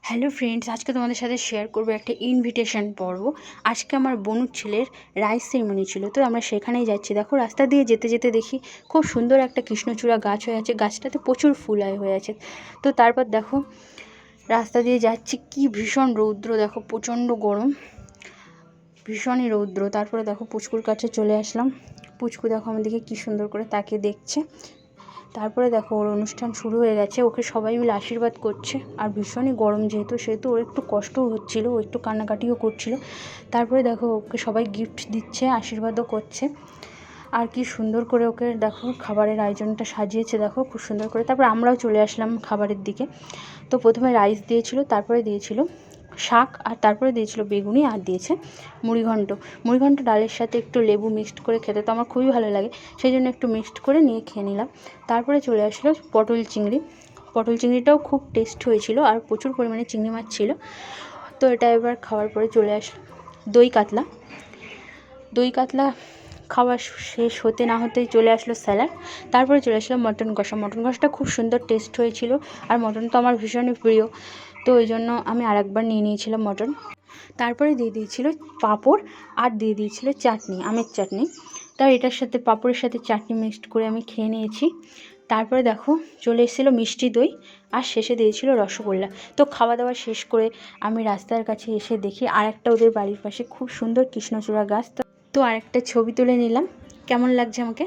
Hello friends, আজকে তোমাদের সাথে শেয়ার করবো একটা ইনভিটেশন পর্ব। আজকে আমার বোনুর ছেলের রাইস সেরিমনি ছিল, তো আমরা সেখানেই যাচ্ছি। দেখো, রাস্তা দিয়ে যেতে যেতে দেখি খুব সুন্দর একটা কৃষ্ণচূড়া গাছ হয়ে আছে, গাছটাতে প্রচুর ফুল হয়ে আছে। তো তারপর দেখো রাস্তা দিয়ে যাচ্ছি, কি ভীষণ রৌদ্র, দেখো প্রচণ্ড গরম, ভীষণই রৌদ্র। তারপরে দেখো পুচকুর কাছে চলে আসলাম। পুচকু দেখো আমাদেরকে কী সুন্দর করে তাকিয়ে দেখছে। তারপরে দেখো ওর অনুষ্ঠান শুরু হয়ে গেছে, ওকে সবাই মিলে আশীর্বাদ করছে। আর ভীষণই গরম সেহেতু ওর একটু কষ্টও হচ্ছিলো, ও একটু কান্নাকাটিও করছিল। তারপরে দেখো ওকে সবাই গিফট দিচ্ছে, আশীর্বাদও করছে। আর কি সুন্দর করে ওকে দেখো খাবারের আয়োজনটা সাজিয়েছে, দেখো খুব সুন্দর করে। তারপর আমরাও চলে আসলাম খাবারের দিকে। তো প্রথমে রাইস দিয়েছিল, তারপরে দিয়েছিল শাক, আর তারপরে দিয়েছিল বেগুনি, আর দিয়েছে মুড়িঘণ্ট ডালের সাথে একটু লেবু মিক্সড করে খেতে তো আমার খুবই ভালো লাগে, সেই জন্য একটু মিক্সড করে নিয়ে খেয়ে নিলাম। তারপরে চলে আসলো পটল চিংড়িটাও খুব টেস্ট হয়েছিল, আর প্রচুর পরিমাণে চিংড়ি মাছ ছিল। তো এটা এবার খাওয়ার পরে চলে আসলো দই কাতলা খাওয়া শেষ হতে না হতেই চলে আসলো স্যালাড। তারপরে চলে আসলো মটন কষাটা খুব সুন্দর টেস্ট হয়েছিল, আর মটন তো আমার ভীষণই প্রিয়, তো ওই জন্য আমি আরেকবার নিয়ে নিয়েছিলাম মটন। তারপরে দিয়ে দিয়েছিল পাঁপড়, আর দিয়ে দিয়েছিল চাটনি, আমের চাটনি। তার এটার সাথে পাঁপড়ের সাথে চাটনি মিক্সড করে আমি খেয়ে নিয়েছি। তারপরে দেখো চলে এসেছিলো মিষ্টি দই, আর শেষে দিয়েছিল রসগোল্লা। তো খাওয়া দাওয়া শেষ করে আমি রাস্তার কাছে এসে দেখি আরেকটা ওদের বাড়ির পাশে খুব সুন্দর কৃষ্ণচূড়া গাছ। তো আরেকটা ছবি তুলে নিলাম। কেমন লাগছে আমাকে?